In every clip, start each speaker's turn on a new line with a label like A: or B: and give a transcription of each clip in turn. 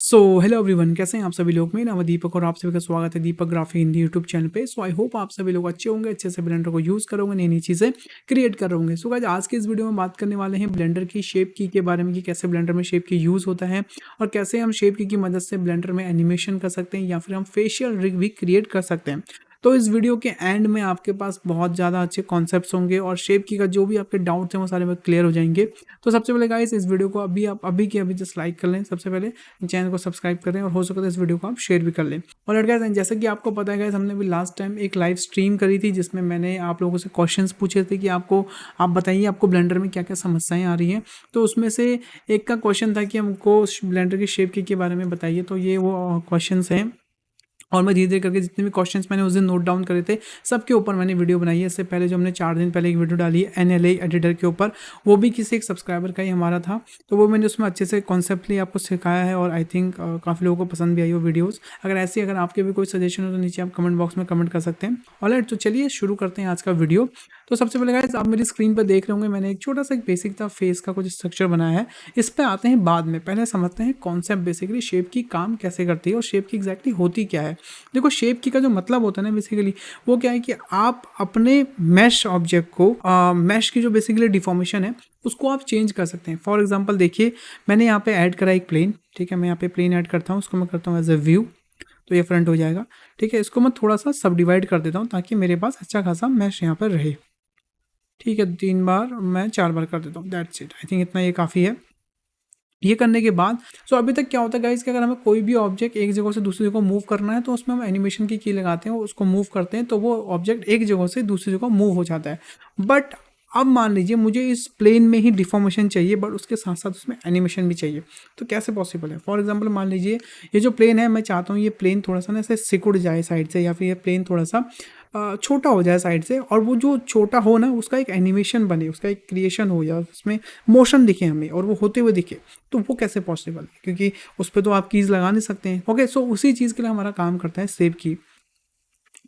A: So hello everyone, कैसे हैं आप सभी लोग। मेरा नाम है दीपक और आप सभी का स्वागत है दीपक ग्राफिक हिंदी यूट्यूब चैनल पे। सो आई होप आप सभी लोग अच्छे होंगे, अच्छे से ब्लेंडर को यूज़ करोगे, नई नई चीज़ें क्रिएट कर होंगे। सो गाइस, आज के इस वीडियो में बात करने वाले हैं ब्लेंडर की शेप की के बारे में कि कैसे ब्लेंडर में शेप की यूज़ होता है और कैसे हम शेप की मदद से ब्लेंडर में एनिमेशन कर सकते हैं या फिर हम फेशियल रिग भी क्रिएट कर सकते हैं। तो इस वीडियो के एंड में आपके पास बहुत ज़्यादा अच्छे कॉन्सेप्ट्स होंगे और शेप की का जो भी आपके डाउट्स हैं वो सारे में क्लियर हो जाएंगे। तो सबसे पहले गाइस, इस वीडियो को अभी के अभी जस्ट लाइक कर लें। सबसे पहले चैनल को सब्सक्राइब करें और हो सके तो इस वीडियो को आप शेयर भी कर लें। और गाइस, जैसे कि आपको पता है गाइस, हमने भी लास्ट टाइम एक लाइव स्ट्रीम करी थी जिसमें मैंने आप लोगों से क्वेश्चंस पूछे थे कि आप बताइए आपको ब्लेंडर में क्या क्या समस्याएं आ रही हैं। तो उसमें से एक का क्वेश्चन था कि हमको ब्लेंडर की शेप की के बारे में बताइए। तो ये वो क्वेश्चंस हैं और मैं धीरे धीरे करके जितने भी क्वेश्चंस मैंने उस दिन नोट डाउन करे थे सबके ऊपर मैंने वीडियो बनाई है। इससे पहले जो हमने 4 दिन पहले एक वीडियो डाली है NLA एडिटर के ऊपर, वो भी किसी एक सब्सक्राइबर का ही हमारा था। तो वो मैंने उसमें अच्छे से कॉन्सेप्टली आपको सिखाया है और आई थिंक काफ़ी लोगों को पसंद भी आई वो वीडियोज़। अगर आपके भी कोई सजेशन हो तो नीचे आप कमेंट बॉक्स में कमेंट कर सकते हैं। ऑलराइट, तो चलिए शुरू करते हैं आज का वीडियो। तो सबसे पहले गाइस, आप मेरी स्क्रीन पर देख रहे होंगे मैंने एक छोटा सा एक बेसिक था फेस का कुछ स्ट्रक्चर बनाया है। इस पे आते हैं बाद में, पहले समझते हैं कॉन्सेप्ट बेसिकली शेप की काम कैसे करती है और शेप की एग्जैक्टली होती क्या है। देखो, शेप की का जो मतलब होता है ना बेसिकली वो क्या है कि आप अपने मैश ऑब्जेक्ट को मैश की जो बेसिकली डिफॉर्मेशन है उसको आप चेंज कर सकते हैं। फॉर एग्जांपल देखिए, मैंने यहाँ पे ऐड करा एक प्लेन, ठीक है। मैं यहाँ पे प्लेन ऐड करता हूँ, उसको मैं करता हूँ एज ए व्यू, तो ये फ्रंट हो जाएगा, ठीक है। इसको मैं थोड़ा सा सब डिवाइड कर देता हूँ ताकि मेरे पास अच्छा खासा मैश यहाँ पर रहे, ठीक है। 3 बार मैं 4 बार कर देता हूँ, दैट्स इट। आई थिंक इतना ये काफ़ी है। ये करने के बाद अभी तक क्या होता है गाइस कि अगर हमें कोई भी ऑब्जेक्ट एक जगह से दूसरी जगह मूव करना है तो उसमें हम एनिमेशन की लगाते हैं, उसको मूव करते हैं तो वो ऑब्जेक्ट एक जगह से दूसरी जगह मूव हो जाता है। बट अब मान लीजिए मुझे इस प्लेन में ही डिफॉर्मेशन चाहिए बट उसके साथ साथ उसमें एनिमेशन भी चाहिए, तो कैसे पॉसिबल है। फॉर एग्जांपल मान लीजिए ये जो प्लेन है, मैं चाहता हूँ ये प्लेन थोड़ा सा ना ऐसे सिकुड़ जाए साइड से, या फिर ये प्लेन थोड़ा सा छोटा हो जाए साइड से, और वो जो छोटा हो ना उसका एक एनिमेशन बने, उसका एक क्रिएशन हो या उसमें मोशन दिखे हमें और वो होते हुए दिखे। तो वो कैसे पॉसिबल है, क्योंकि उस पर तो आप कीज़ लगा नहीं सकते हैं। ओके, सो उसी चीज़ के लिए हमारा काम करता है शेप की।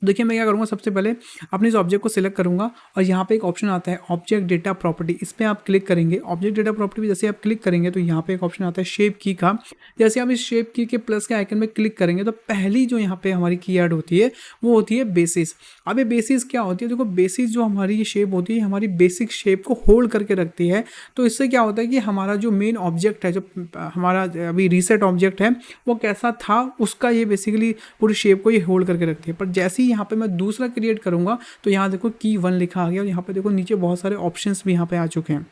A: देखिए मैं क्या करूँगा, सबसे पहले अपने इस ऑब्जेक्ट को सिलेक्ट करूँगा और यहाँ पे एक ऑप्शन आता है ऑब्जेक्ट डेटा प्रॉपर्टी, इस पर आप क्लिक करेंगे। ऑब्जेक्ट डेटा प्रॉपर्टी पे जैसे आप क्लिक करेंगे तो यहाँ पे एक ऑप्शन आता है शेप की का। जैसे आप इस शेप की के प्लस के आइकन में क्लिक करेंगे तो पहली जो यहाँ पे हमारी की ऐड होती है वो होती है बेसिस। अब ये बेसिस क्या होती है, देखो बेसिस जो हमारी ये शेप होती है हमारी बेसिक शेप को होल्ड करके रखती है। तो इससे क्या होता है कि हमारा जो मेन ऑब्जेक्ट है, जो हमारा अभी रीसेट ऑब्जेक्ट है वो कैसा था उसका ये बेसिकली पूरी शेप को ये होल्ड करके रखती है। पर जैसे ही यहाँ पे मैं दूसरा क्रिएट करूँगा तो यहाँ देखो की 1 लिखा आ गया और यहाँ पे देखो नीचे बहुत सारे ऑप्शंस भी यहाँ पे आ चुके हैं,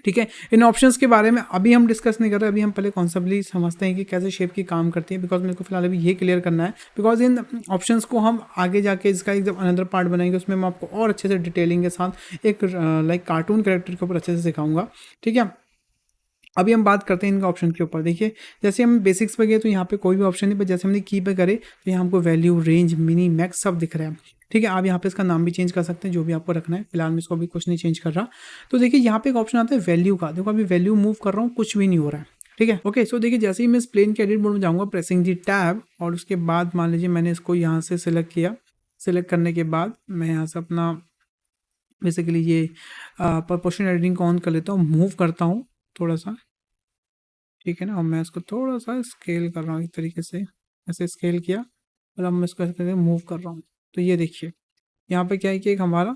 A: ठीक है। इन ऑप्शंस के बारे में अभी हम डिस्कस नहीं कर रहे, अभी हम पहले कॉन्सेप्टली समझते हैं कि कैसे शेप की काम करती है, बिकॉज मेरे को फिलहाल अभी ये क्लियर करना है। बिकॉज इन ऑप्शंस को हम आगे जाके इसका एक जब अनदर पार्ट बनाएंगे उसमें मैं आपको और अच्छे से डिटेलिंग के साथ एक लाइक कार्टून कैरेक्टर के ऊपर अच्छे से सिखाऊंगा, ठीक है। अभी हम बात करते हैं इनका ऑप्शन के ऊपर। देखिए जैसे हम बेसिक्स पे गए तो यहाँ पे कोई भी ऑप्शन नहीं, पर जैसे हमने की पे करे तो यहाँ हमको वैल्यू, रेंज, मिनी, मैक्स सब दिख रहा है, ठीक है। आप यहाँ पे इसका नाम भी चेंज कर सकते हैं जो भी आपको रखना है। फिलहाल मैं इसको अभी कुछ नहीं चेंज कर रहा। तो देखिए यहाँ पे एक ऑप्शन आता है वैल्यू का। देखो अभी वैल्यू मूव कर रहा हूँ, कुछ भी नहीं हो रहा है, ठीक है। ओके, सो देखिए जैसे ही मैं इस प्लेन के एडिट मोड में जाऊँगा, प्रेसिंग दी टैब, और उसके बाद मान लीजिए मैंने इसको यहाँ से सिलेक्ट किया। सिलेक्ट करने के बाद मैं यहाँ से अपना बेसिकली ये प्रोपोर्शनल एडिटिंग को ऑन कर लेता हूँ, मूव करता हूँ थोड़ा सा, ठीक है ना। और मैं इसको थोड़ा सा स्केल कर रहा हूँ एक तरीके से, ऐसे स्केल किया और अब मैं इसको ऐसे करके मूव कर रहा हूँ। तो ये देखिए यहाँ पे क्या है कि एक हमारा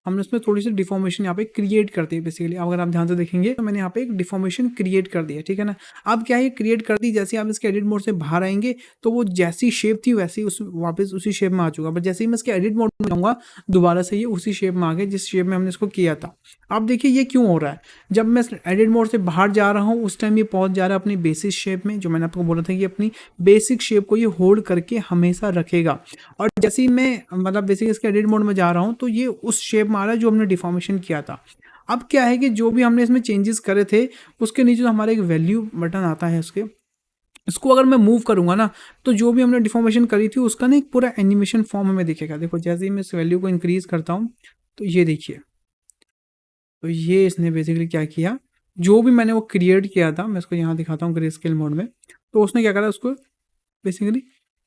A: हमने उसमें थोड़ी सी डिफॉर्मेशन यहाँ पे क्रिएट कर दी बेसिकली। अगर आप ध्यान से देखेंगे तो मैंने यहाँ पे एक डिफॉर्मेशन क्रिएट कर दिया, ठीक है ना। अब क्या है, क्रिएट कर दी, जैसे आप इसके एडिट मोड से बाहर आएंगे तो वो जैसी शेप थी वैसी उस वापस उसी शेप में आ चुका। बट जैसे ही मैं इसके एडिट मोड में जाऊँगा दोबारा से ये उसी शेप में आ गया जिस शेप में हमने इसको किया था। अब देखिए ये क्यों हो रहा है, जब मैं एडिट मोड से बाहर जा रहा हूँ उस टाइम ये पहुँच जा रहा है अपनी बेसिक शेप में, जो मैंने आपको बोला था कि अपनी बेसिक शेप को ये होल्ड करके हमेशा रखेगा। और जैसे ही मैं मतलब बेसिक इसके एडिट मोड में जा रहा हूँ तो ये उस शेप में आ रहा है जो हमने डिफॉर्मेशन किया था। अब क्या है कि जो भी हमने इसमें चेंजेस करे थे उसके नीचे तो हमारा एक वैल्यू बटन आता है उसके, इसको अगर मैं मूव करूंगा ना तो जो भी हमने डिफॉर्मेशन करी थी उसका ना एक पूरा एनिमेशन फॉर्म हमें दिखेगा। देखो जैसे ही मैं इस वैल्यू को इंक्रीज करता हूँ तो ये देखिए, तो ये इसने बेसिकली क्या किया, जो भी मैंने वो क्रिएट किया था, मैं इसको यहाँ दिखाता हूँ ग्रे स्केल मोड में, तो उसने क्या करा उसको बेसिकली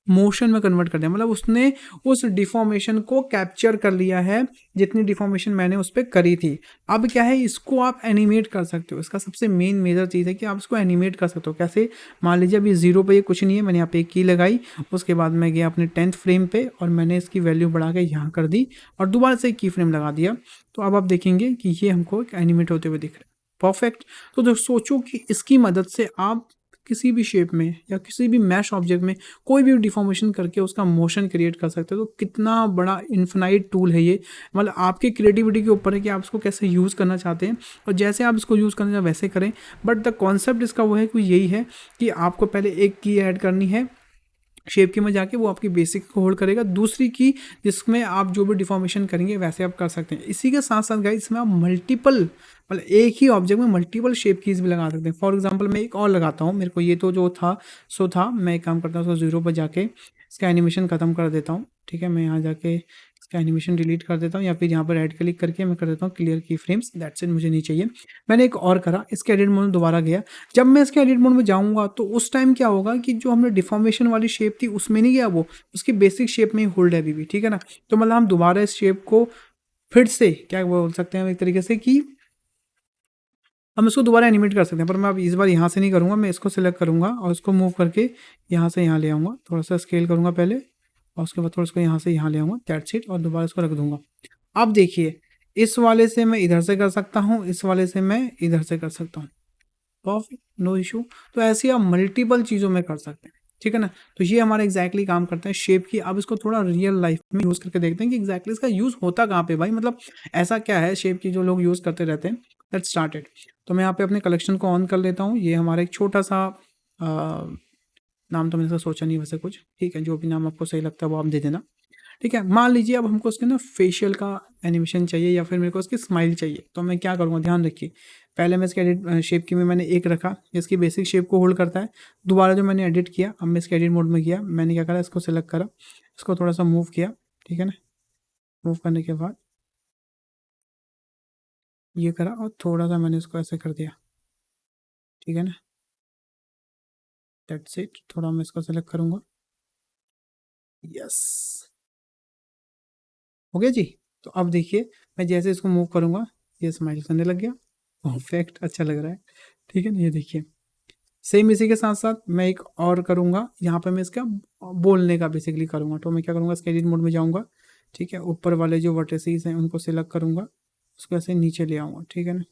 A: मोशन में कन्वर्ट कर दिया, मतलब उसने उस डिफॉर्मेशन को कैप्चर कर लिया है जितनी डिफॉर्मेशन मैंने उस पर करी थी। अब क्या है, इसको आप एनिमेट कर सकते हो। इसका सबसे मेन मेजर चीज़ है कि आप इसको एनिमेट कर सकते हो। कैसे, मान लीजिए अभी 0 पे ये कुछ नहीं है, मैंने यहाँ पे एक की लगाई, उसके बाद मैं गया अपने 10th फ्रेम पे और मैंने इसकी वैल्यू बढ़ा के यहाँ कर दी और दोबारा से एक की फ्रेम लगा दिया। तो अब आप देखेंगे कि ये हमको एनिमेट होते हुए दिख रहा है। परफेक्ट। तो सोचो कि इसकी मदद से आप किसी भी शेप में या किसी भी मैश ऑब्जेक्ट में कोई भी डिफॉर्मेशन करके उसका मोशन क्रिएट कर सकते हो। तो कितना बड़ा इन्फिनाइट टूल है ये। मतलब आपकी क्रिएटिविटी के ऊपर है कि आप इसको कैसे यूज़ करना चाहते हैं और जैसे आप इसको यूज़ करना चाहते हैं वैसे करें। बट द कॉन्सेप्ट इसका वो है कि यही है कि आपको पहले एक की ऐड करनी है शेप की में जाके, वो आपकी बेसिक को होल्ड करेगा। दूसरी की जिसमें आप जो भी डिफॉर्मेशन करेंगे वैसे आप कर सकते हैं। इसी के साथ साथ गाइस इसमें आप मल्टीपल, मतलब एक ही ऑब्जेक्ट में मल्टीपल शेप कीज भी लगा सकते हैं। फॉर एग्जांपल मैं एक और लगाता हूँ, मेरे को ये तो जो था सो था, मैं एक काम करता हूँ उसको 0 पर जाके इसका एनिमेशन खत्म कर देता हूँ। ठीक है, मैं यहाँ जाके इसका एनिमेशन डिलीट कर देता हूँ या फिर यहाँ पर राइट क्लिक करके मैं कर देता हूँ क्लियर की फ्रेम्स। दैट्स इट, मुझे नहीं चाहिए। मैंने एक और करा, इसके एडिट मोड में दोबारा गया। जब मैं इसके एडिट मोड में जाऊँगा तो उस टाइम क्या होगा कि जो हमने डिफॉर्मेशन वाली शेप थी उसमें नहीं गया, वो उसकी बेसिक शेप में ही होल्ड है अभी भी। ठीक है ना, तो मतलब हम दोबारा इस शेप को फिर से क्या बोल सकते हैं एक तरीके से कि हम इसको दोबारा एनिमेट कर सकते हैं। पर मैं अब इस बार यहाँ से नहीं करूँगा, मैं इसको सिलेक्ट करूँगा और इसको मूव करके यहाँ से यहाँ ले आऊँगा। थोड़ा सा स्केल करूँगा पहले और उसके बाद थोड़ा इसको यहाँ से यहाँ ले आऊँगा। दैट्स इट, और दोबारा इसको रख दूँगा। अब देखिए, इस वाले से मैं इधर से कर सकता हूँ, इस वाले से मैं इधर से कर सकता हूँ। Perfect, no issue. तो ऐसे आप मल्टीपल चीज़ों में कर सकते हैं। ठीक है ना, तो ये हमारा एग्जैक्टली काम करता है शेप की। अब इसको थोड़ा रियल लाइफ में यूज़ करके देखते हैं कि एग्जैक्टली इसका यूज़ होता कहाँ पे भाई, मतलब ऐसा क्या है शेप की जो लोग यूज़ करते रहते हैं। Let's started. तो मैं यहाँ पे अपने कलेक्शन को ऑन कर लेता हूँ। ये हमारा एक छोटा सा नाम तो मैंने इसका सोचा नहीं वैसे कुछ। ठीक है, जो भी नाम आपको सही लगता है वो आप दे देना। ठीक है, मान लीजिए अब हमको उसके ना फेशियल का एनिमेशन चाहिए या फिर मेरे को उसकी स्माइल चाहिए। तो मैं क्या करूँगा, ध्यान रखिए। पहले मैं इसके एडिट शेप की में मैंने एक रखा, इसकी बेसिक शेप को होल्ड करता है। दोबारा जो मैंने एडिट किया, अब मैं इसके एडिट मोड में गया, मैंने क्या करा, इसको सेलेक्ट करा, इसको थोड़ा सा मूव किया। ठीक है ना, मूव करने के बाद ये करा और थोड़ा सा मैंने इसको ऐसे कर दिया। ठीक है ना, दैट्स इट। थोड़ा मैं इसको सेलेक्ट करूँगा, यस, हो गया जी। तो अब देखिए, मैं जैसे इसको मूव करूँगा ये स्माइल करने लग गया। परफेक्ट, अच्छा लग रहा है। ठीक है ना, ये देखिए। सेम इसी के साथ साथ मैं एक और करूँगा, यहाँ पे मैं इसका बोलने का बेसिकली करूँगा। तो मैं क्या करूँगा, इसके एडिट मोड में जाऊँगा। ठीक है, ऊपर वाले जो वर्टिसेस हैं उनको सिलेक्ट करूँगा, उसको ऐसे नीचे ले आऊँगा। ठीक है ना,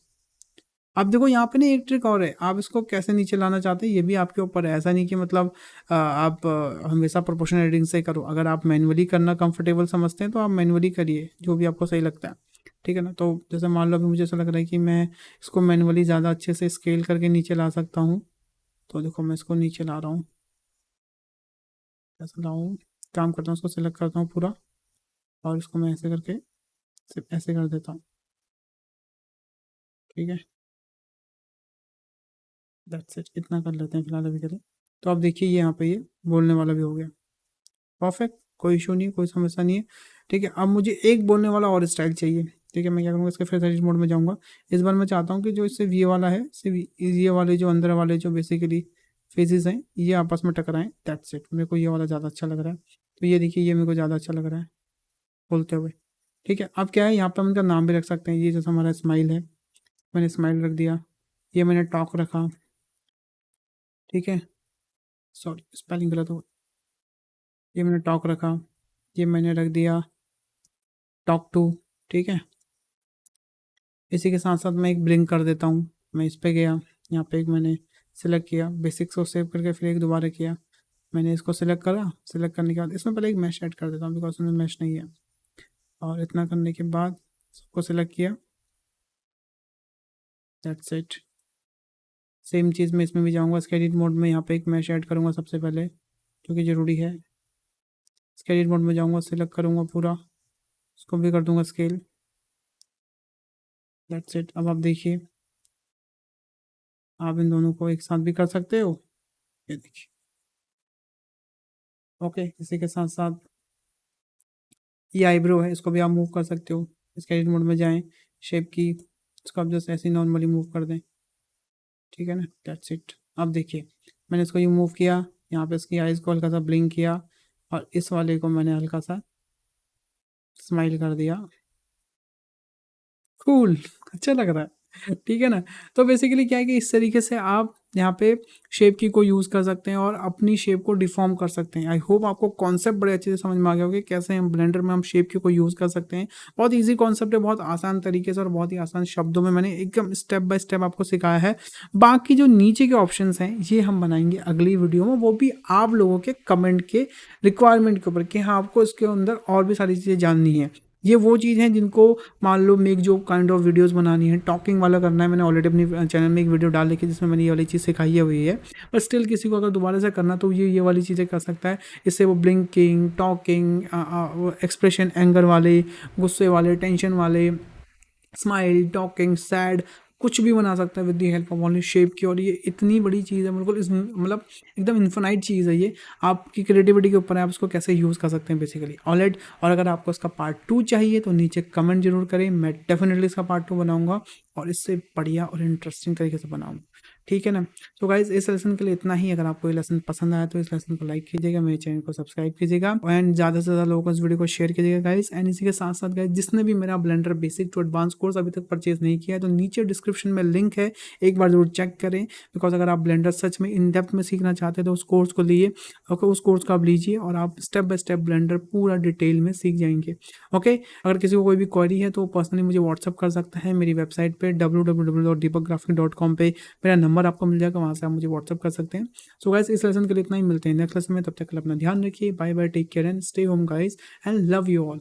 A: अब देखो यहाँ पे ना एक ट्रिक और है, आप इसको कैसे नीचे लाना चाहते हैं ये भी आपके ऊपर है। ऐसा नहीं कि मतलब आप हमेशा प्रोपोर्शनल एडिटिंग से करो। अगर आप मैनुअली करना कंफर्टेबल समझते हैं तो आप मैनुअली करिए, जो भी आपको सही लगता है। ठीक है ना, तो जैसे मान लो अभी मुझे ऐसा लग रहा है कि मैं इसको मैनुअली ज़्यादा अच्छे से स्केल करके नीचे ला सकता हूँ। तो देखो मैं इसको नीचे ला रहा हूँ, ऐसा लाऊँ, काम करता हूँ, उसको सिलेक्ट करता हूँ पूरा और इसको मैं ऐसे करके सिर्फ ऐसे कर देता हूँ। ठीक है, दैट्स इट, इतना कर लेते हैं फिलहाल अभी के लिए। तो अब देखिए यहाँ पे ये बोलने वाला भी हो गया। परफेक्ट, कोई इशू नहीं, कोई समस्या नहीं है। ठीक है, अब मुझे एक बोलने वाला और स्टाइल चाहिए। ठीक है, मैं क्या करूँगा, इसके फिर एडिट मोड में जाऊँगा। इस बार मैं चाहता हूँ कि जो इससे ये वाला है, सिर्फ ये वाले जो अंदर वाले जो बेसिकली फेसेस हैं ये आपस में टकराएं। दैट्स इट, मेरे को ये वाला ज़्यादा अच्छा लग रहा है। तो ये देखिए, ये मेरे को ज़्यादा अच्छा लग रहा है बोलते हुए। ठीक है, अब क्या है, यहाँ पर हम इनका नाम भी रख सकते हैं। ये जैसा हमारा स्माइल है, मैंने स्माइल रख दिया। ये मैंने टॉक रखा। ठीक है, सॉरी स्पेलिंग गलत हो, ये मैंने टॉक रखा, ये मैंने रख दिया टॉक टू। ठीक है, इसी के साथ साथ मैं एक ब्लिंक कर देता हूँ। मैं इस पे गया, यहाँ पे एक मैंने सिलेक्ट किया, बेसिक्स को सेव करके फिर एक दोबारा किया, मैंने इसको सिलेक्ट करा। सिलेक्ट करने के बाद इसमें पहले एक मैश ऐड कर देता हूँ बिकॉज उसमें मैश नहीं है। और इतना करने के बाद सबको सिलेक्ट किया, दैट्स इट। सेम चीज़ मैं इसमें भी जाऊँगा, इसके एडिट मोड में यहाँ पे एक मैश ऐड करूँगा सबसे पहले, क्योंकि ज़रूरी है। इसके एडिट मोड में जाऊँगा, सिलेक्ट करूँगा पूरा, उसको भी कर दूँगा स्केल, दैट्स इट। अब आप देखिए, आप इन दोनों को एक साथ भी कर सकते हो, ये देखिए। ओके, इसी के साथ साथ ये आईब्रो है, इसको भी आप मूव कर सकते हो। इसके एडिट मोड में जाएं, शेप की, इसको आप जस्ट ऐसे नॉर्मली मूव कर दें। ठीक है ना, दैट्स इट। अब देखिए, मैंने इसको ये मूव किया, यहाँ पे इसकी आइज़ को हल्का सा ब्लिंक किया, और इस वाले को मैंने हल्का सा स्माइल कर दिया। कूल, अच्छा लग रहा है, ठीक है ना। तो बेसिकली क्या है कि इस तरीके से आप यहाँ पे शेप की को यूज़ कर सकते हैं और अपनी शेप को डिफॉर्म कर सकते हैं। आई होप आपको कॉन्सेप्ट बड़े अच्छे से समझ में आ गया होगा कि कैसे हम ब्लेंडर में हम शेप की को यूज़ कर सकते हैं। बहुत ईजी कॉन्सेप्ट है, बहुत आसान तरीके से और बहुत ही आसान शब्दों में मैंने एकदम स्टेप बाय स्टेप आपको सिखाया है। बाकी जो नीचे के ऑप्शंस हैं ये हम बनाएंगे अगली वीडियो में, वो भी आप लोगों के कमेंट के रिक्वायरमेंट के ऊपर कि हाँ आपको इसके अंदर और भी सारी चीज़ें जाननी है। ये वो चीज़ हैं जिनको मान लो मेक जो काइंड ऑफ वीडियोस बनानी है, टॉकिंग वाला करना है। मैंने ऑलरेडी अपनी चैनल में एक वीडियो डाल रखी है जिसमें मैंने ये वाली चीज़ सिखाई हुई है। पर स्टिल किसी को अगर दोबारा से करना तो ये वाली चीज़ें कर सकता है। इससे वो ब्लिंकिंग, टॉकिंग, एक्सप्रेशन, एंगर वाले, गुस्से वाले, टेंशन वाले, स्माइल, टॉकिंग, सैड, कुछ भी बना सकता है with the help of only shape की। और ये इतनी बड़ी चीज़ है, बिल्कुल इस मतलब एकदम इन्फिनाइट चीज़ है ये। आपकी क्रिएटिविटी के ऊपर है, आप इसको कैसे यूज़ कर सकते हैं बेसिकली। ऑलराइट, और अगर आपको इसका पार्ट 2 चाहिए तो नीचे कमेंट जरूर करें, मैं डेफिनेटली इसका पार्ट 2 बनाऊंगा और इससे बढ़िया और इंटरेस्टिंग तरीके से बनाऊंगा, ठीक है ना। तो गाइज इस लेसन के लिए इतना ही। अगर आपको ये लेसन पसंद आया तो इस लेसन को लाइक कीजिएगा, मेरे चैनल को सब्सक्राइब कीजिएगा एंड ज़्यादा से ज़्यादा लोगों को इस वीडियो को शेयर कीजिएगा गाइज। एंड इसी के साथ साथ गाइज जिसने भी मेरा Blender basic to advance course अभी तक परचेज नहीं किया है तो नीचे डिस्क्रिप्शन में लिंक है, एक बार जरूर चेक करें। बिकॉज अगर आप ब्लेंडर सच में इन डेप्थ में सीखना चाहते हैं तो उस कोर्स को लिए, ओके, उस कोर्स को आप लीजिए और आप स्टेप बाय स्टेप ब्लेंडर पूरा डिटेल में सीख जाएंगे। ओके, अगर किसी को कोई भी क्वेरी है तो पर्सनली मुझे व्हाट्सअप कर सकता है। मेरी वेबसाइट पे www.deepakgraphic.com पे मेरा नंबर आपको मिल जाएगा, वहाँ से आप मुझे व्हाट्सअप कर सकते हैं। सो गाइस इस लेसन के लिए इतना ही, मिलते हैं नेक्स्ट लेसन में। तब तक अपना ध्यान रखिए, bye bye, take care and stay home guys and love you all.